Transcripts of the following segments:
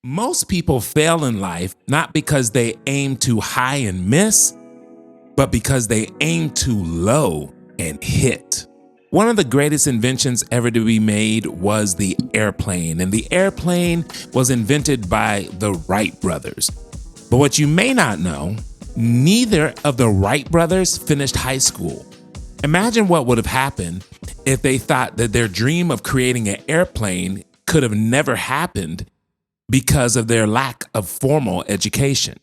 Most people fail in life not because they aim too high and miss, but because they aim too low and hit. One of the greatest inventions ever to be made was the airplane, and the airplane was invented by the Wright Brothers. But what you may not know, neither of the Wright brothers finished high school. Imagine what would have happened if they thought that their dream of creating an airplane could have never happened because of their lack of formal education.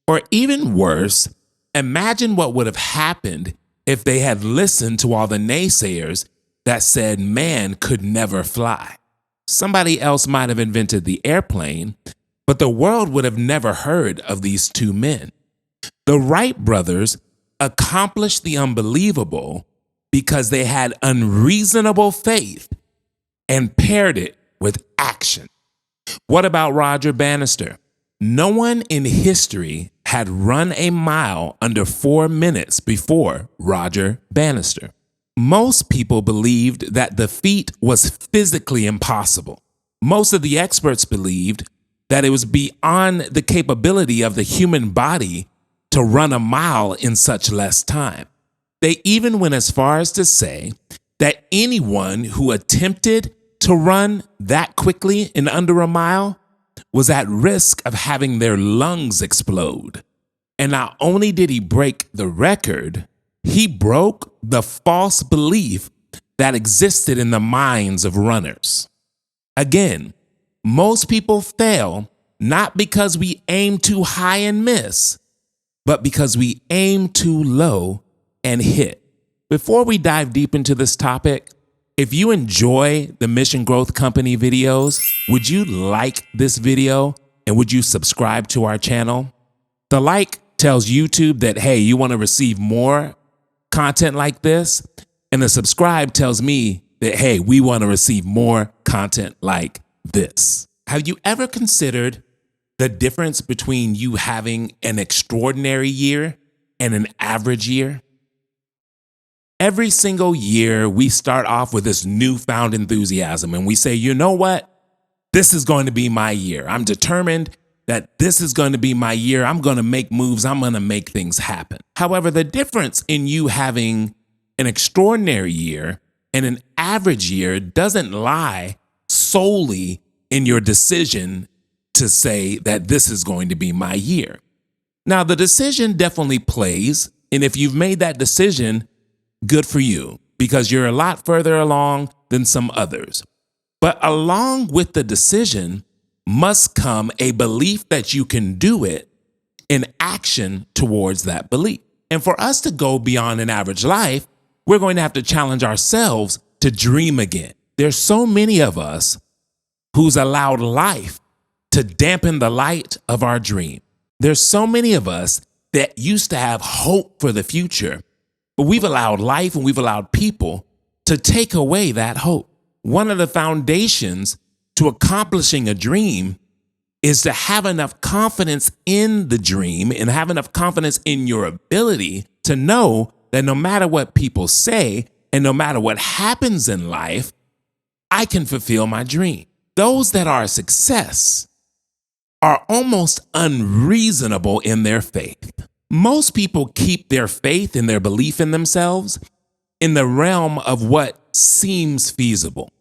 Or even worse, imagine what would have happened if they had listened to all the naysayers that said man could never fly. Somebody else might have invented the airplane, but the world would have never heard of these two men. The Wright brothers accomplished the unbelievable because they had unreasonable faith and paired it with action. What about Roger Bannister? No one in history had run a mile under 4 minutes before Roger Bannister. Most people believed that the feat was physically impossible. Most of the experts believed that it was beyond the capability of the human body to run a mile in such less time. They even went as far as to say that anyone who attempted to run that quickly in under a mile was at risk of having their lungs explode. And not only did he break the record, he broke the false belief that existed in the minds of runners. Again, most people fail not because we aim too high and miss, but because we aim too low and hit. Before we dive deep into this topic, if you enjoy the Mission Growth Company videos, would you like this video and would you subscribe to our channel? The like tells YouTube that, hey, you want to receive more content like this, and the subscribe tells me that, hey, we want to receive more content like this. Have you ever considered the difference between you having an extraordinary year and an average year? Every single year, we start off with this newfound enthusiasm and we say, you know what? This is going to be my year. I'm determined that this is going to be my year. I'm going to make moves. I'm going to make things happen. However, the difference in you having an extraordinary year and an average year doesn't lie solely in your decision to say that this is going to be my year. Now, the decision definitely plays, and if you've made that decision, good for you, because you're a lot further along than some others. But along with the decision must come a belief that you can do it and action towards that belief. And for us to go beyond an average life, we're going to have to challenge ourselves to dream again. There's so many of us who's allowed life to dampen the light of our dream. There's so many of us that used to have hope for the future, but we've allowed life and we've allowed people to take away that hope. One of the foundations to accomplishing a dream is to have enough confidence in the dream and have enough confidence in your ability to know that no matter what people say and no matter what happens in life, I can fulfill my dream. Those that are a success are almost unreasonable in their faith. Most people keep their faith and their belief in themselves in the realm of what seems feasible.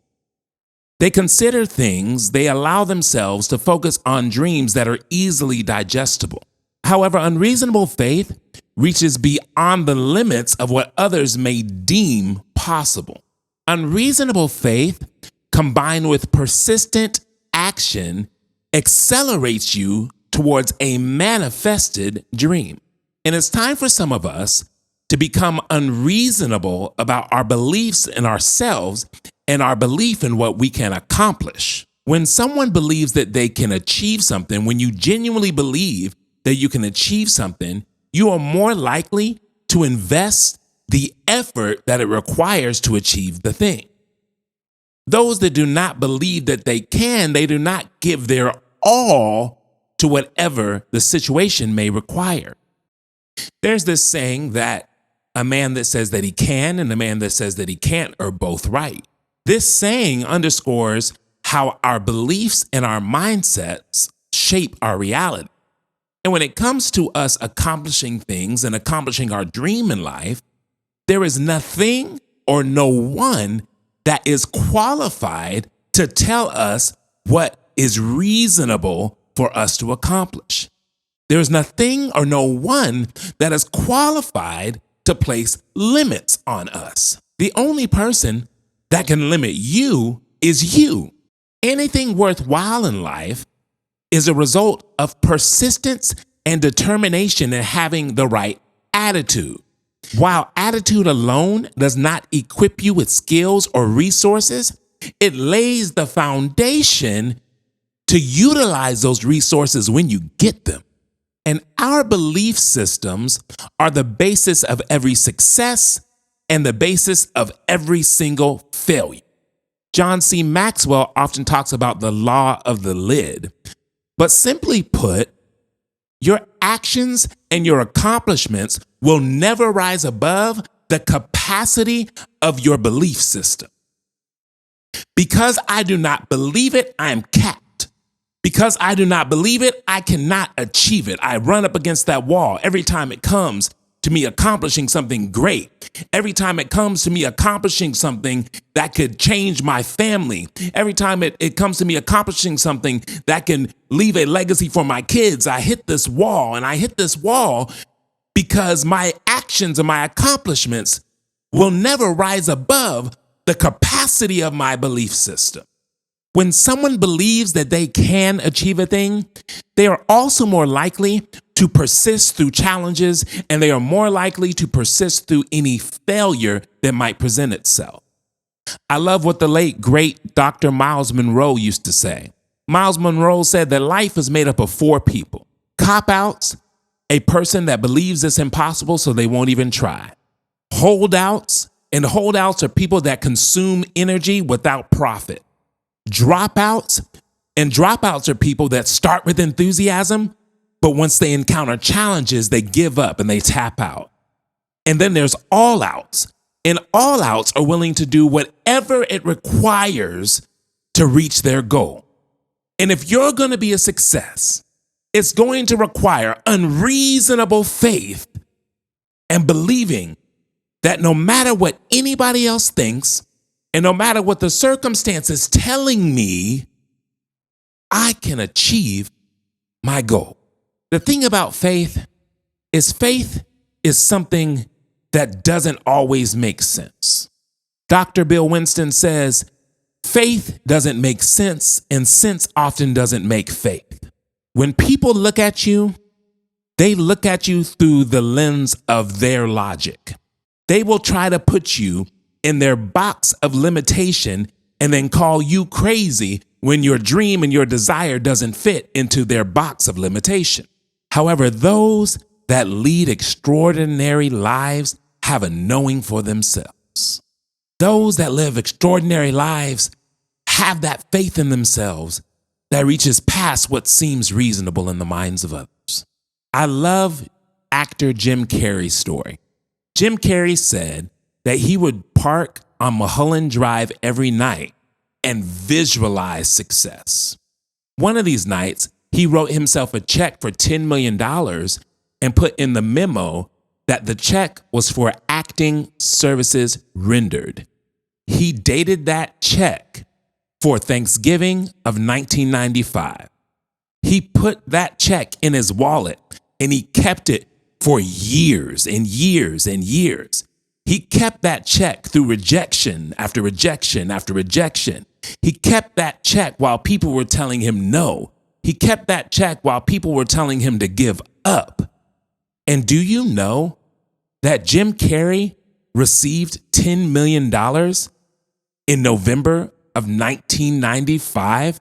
They consider things, they allow themselves to focus on dreams that are easily digestible. However, unreasonable faith reaches beyond the limits of what others may deem possible. Unreasonable faith, combined with persistent action, accelerates you towards a manifested dream. And it's time for some of us to become unreasonable about our beliefs in ourselves and our belief in what we can accomplish. When someone believes that they can achieve something, when you genuinely believe that you can achieve something, you are more likely to invest the effort that it requires to achieve the thing. Those that do not believe that they can, they do not give their all to whatever the situation may require. There's this saying that a man that says that he can and a man that says that he can't are both right. This saying underscores how our beliefs and our mindsets shape our reality. And when it comes to us accomplishing things and accomplishing our dream in life, there is nothing or no one that is qualified to tell us what is reasonable for us to accomplish. There is nothing or no one that is qualified to place limits on us. The only person that can limit you is you. Anything worthwhile in life is a result of persistence and determination in having the right attitude. While attitude alone does not equip you with skills or resources, it lays the foundation to utilize those resources when you get them. And our belief systems are the basis of every success and the basis of every single failure. John C. Maxwell often talks about the law of the lid. But simply put, your actions and your accomplishments will never rise above the capacity of your belief system. Because I do not believe it, I am capped. Because I do not believe it, I cannot achieve it. I run up against that wall every time it comes to me accomplishing something great. Every time it comes to me accomplishing something that could change my family. Every time it comes to me accomplishing something that can leave a legacy for my kids, I hit this wall. And I hit this wall because my actions and my accomplishments will never rise above the capacity of my belief system. When someone believes that they can achieve a thing, they are also more likely to persist through challenges, and they are more likely to persist through any failure that might present itself. I love what the late, great Dr. Miles Monroe used to say. Miles Monroe said that life is made up of 4 people. Cop-outs, a person that believes it's impossible so they won't even try. Holdouts, and holdouts are people that consume energy without profit. Dropouts, and dropouts are people that start with enthusiasm, but once they encounter challenges, they give up and they tap out. And then there's all outs, and all outs are willing to do whatever it requires to reach their goal. And if you're going to be a success, it's going to require unreasonable faith and believing that no matter what anybody else thinks, and no matter what the circumstances telling me, I can achieve my goal. The thing about faith is something that doesn't always make sense. Dr. Bill Winston says, faith doesn't make sense, and sense often doesn't make faith. When people look at you, they look at you through the lens of their logic. They will try to put you in their box of limitation and then call you crazy when your dream and your desire doesn't fit into their box of limitation. However, those that lead extraordinary lives have a knowing for themselves. Those that live extraordinary lives have that faith in themselves that reaches past what seems reasonable in the minds of others. I love actor Jim Carrey's story. Jim Carrey said that he would park on Mulholland Drive every night and visualize success. One of these nights, he wrote himself a check for $10 million and put in the memo that the check was for acting services rendered. He dated that check for Thanksgiving of 1995. He put that check in his wallet and he kept it for years and years and years. He kept that check through rejection after rejection after rejection. He kept that check while people were telling him no. He kept that check while people were telling him to give up. And do you know that Jim Carrey received $10 million in November of 1995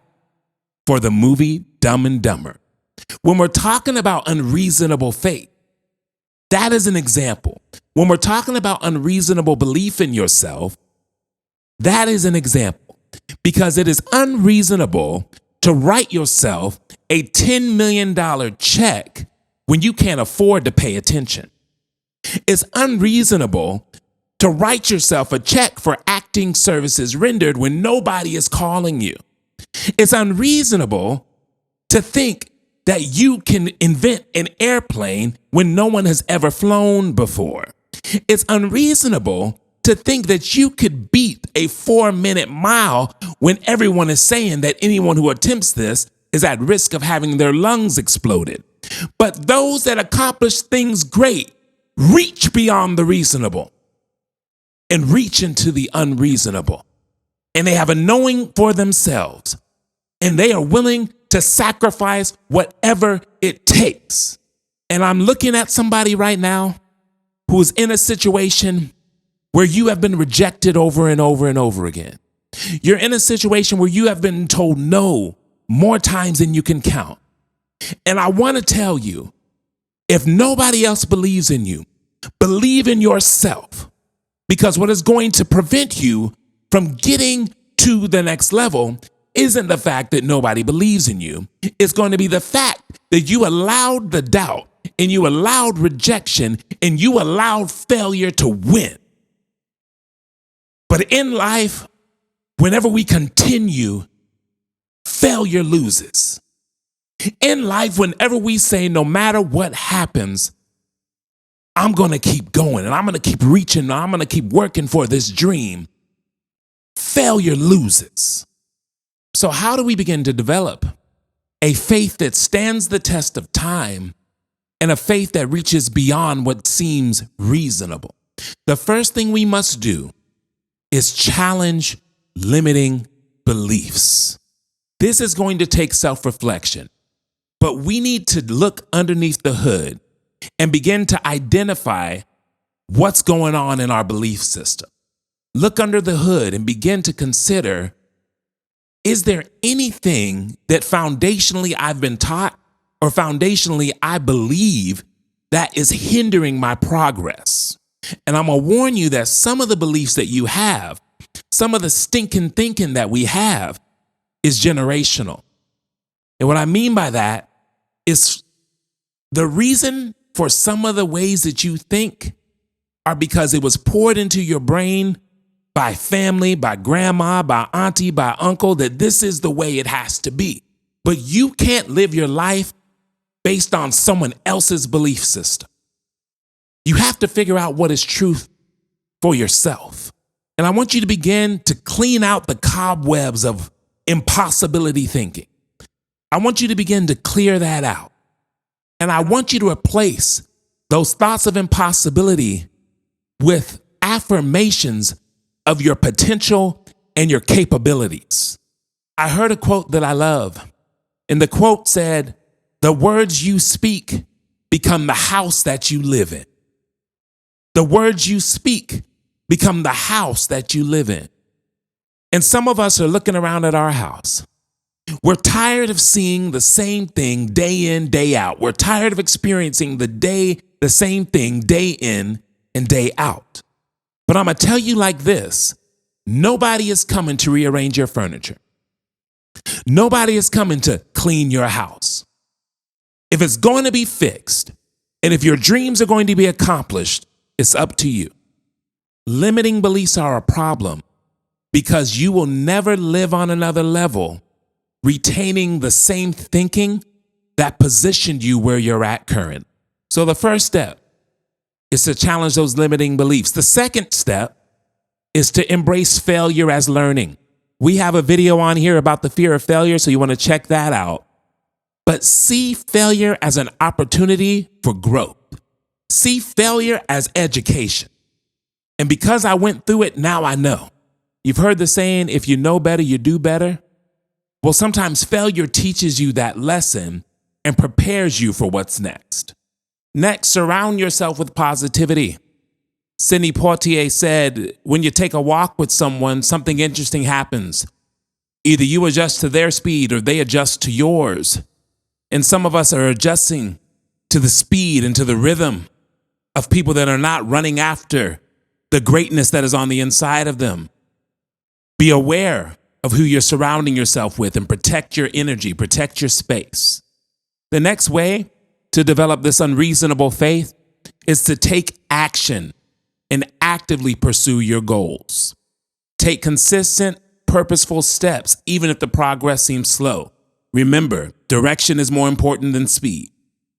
for the movie Dumb and Dumber? When we're talking about unreasonable faith, that is an example. When we're talking about unreasonable belief in yourself, that is an example. Because it is unreasonable to write yourself a $10 million check when you can't afford to pay attention. It's unreasonable to write yourself a check for acting services rendered when nobody is calling you. It's unreasonable to think that you can invent an airplane when no one has ever flown before. It's unreasonable to think that you could beat a 4-minute mile when everyone is saying that anyone who attempts this is at risk of having their lungs exploded. But those that accomplish things great reach beyond the reasonable and reach into the unreasonable. And they have a knowing for themselves, and they are willing to sacrifice whatever it takes. And I'm looking at somebody right now who's in a situation where you have been rejected over and over and over again. You're in a situation where you have been told no more times than you can count. And I want to tell you, if nobody else believes in you, believe in yourself, because what is going to prevent you from getting to the next level isn't the fact that nobody believes in you. It's going to be the fact that you allowed the doubt and you allowed rejection and you allowed failure to win. But in life, whenever we continue, failure loses. In life, whenever we say, no matter what happens, I'm going to keep going and I'm going to keep reaching and I'm going to keep working for this dream, failure loses. So how do we begin to develop a faith that stands the test of time and a faith that reaches beyond what seems reasonable? The first thing we must do is challenge limiting beliefs. This is going to take self-reflection, but we need to look underneath the hood and begin to identify what's going on in our belief system. Look under the hood and begin to consider, is there anything that foundationally I've been taught or foundationally I believe that is hindering my progress? And I'm going to warn you that some of the beliefs that you have, some of the stinking thinking that we have is generational. And what I mean by that is the reason for some of the ways that you think are because it was poured into your brain by family, by grandma, by auntie, by uncle, that this is the way it has to be. But you can't live your life based on someone else's belief system. You have to figure out what is truth for yourself. And I want you to begin to clean out the cobwebs of impossibility thinking. I want you to begin to clear that out. And I want you to replace those thoughts of impossibility with affirmations of your potential and your capabilities. I heard a quote that I love, and the quote said, "The words you speak become the house that you live in." The words you speak become the house that you live in. And some of us are looking around at our house. We're tired of seeing the same thing day in, day out. We're tired of experiencing the same thing day in and day out. But I'm going to tell you like this, nobody is coming to rearrange your furniture. Nobody is coming to clean your house. If it's going to be fixed, and if your dreams are going to be accomplished, it's up to you. Limiting beliefs are a problem because you will never live on another level retaining the same thinking that positioned you where you're at currently. So the first step is to challenge those limiting beliefs. The second step is to embrace failure as learning. We have a video on here about the fear of failure, so you want to check that out. But see failure as an opportunity for growth. See failure as education. And because I went through it, now I know. You've heard the saying, if you know better, you do better. Well, sometimes failure teaches you that lesson and prepares you for what's next. Next, surround yourself with positivity. Sidney Poitier said, when you take a walk with someone, something interesting happens. Either you adjust to their speed or they adjust to yours. And some of us are adjusting to the speed and to the rhythm of people that are not running after the greatness that is on the inside of them. Be aware of who you're surrounding yourself with and protect your energy, protect your space. The next way to develop this unreasonable faith is to take action and actively pursue your goals. Take consistent, purposeful steps, even if the progress seems slow. Remember, Direction is more important than speed.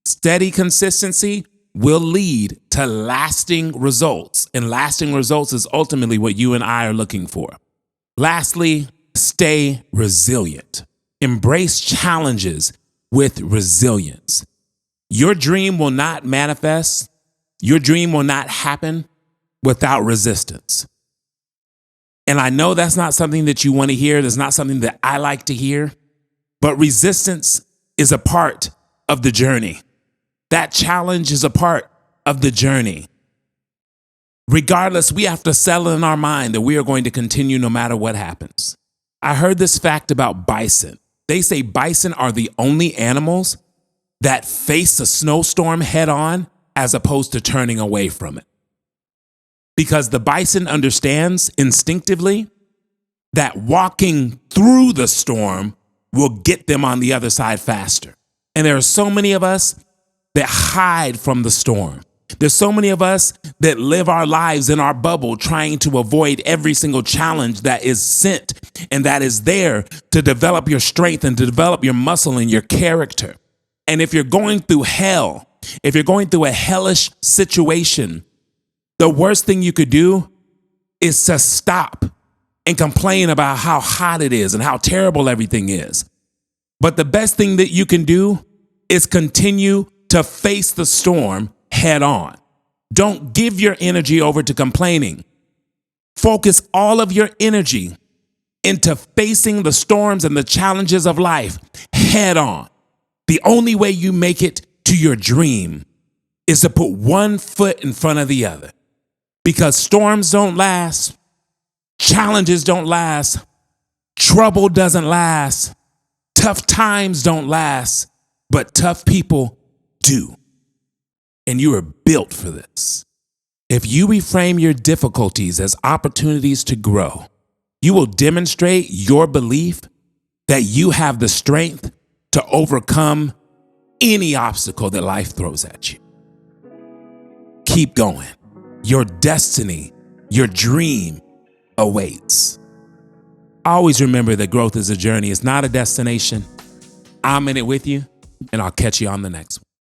Steady consistency will lead to lasting results, and lasting results is ultimately what you and I are looking for. Lastly, stay resilient. Embrace challenges with resilience. Your dream will not manifest, your dream will not happen without resistance. And I know that's not something that you want to hear, that's not something that I like to hear, but resistance is a part of the journey. That challenge is a part of the journey. Regardless, we have to settle in our mind that we are going to continue no matter what happens. I heard this fact about bison. They say bison are the only animals that face a snowstorm head on as opposed to turning away from it. Because the bison understands instinctively that walking through the storm will get them on the other side faster. And there are so many of us that hide from the storm. There's so many of us that live our lives in our bubble trying to avoid every single challenge that is sent and that is there to develop your strength and to develop your muscle and your character. And if you're going through hell, if you're going through a hellish situation, the worst thing you could do is to stop and complain about how hot it is and how terrible everything is. But the best thing that you can do is continue to face the storm head on. Don't give your energy over to complaining. Focus all of your energy into facing the storms and the challenges of life head on. The only way you make it to your dream is to put one foot in front of the other. Because storms don't last, challenges don't last, trouble doesn't last, tough times don't last, but tough people do. And you are built for this. If you reframe your difficulties as opportunities to grow, you will demonstrate your belief that you have the strength to overcome any obstacle that life throws at you. Keep going. Your destiny, your dream awaits. Always remember that growth is a journey. It's not a destination. I'm in it with you, and I'll catch you on the next one.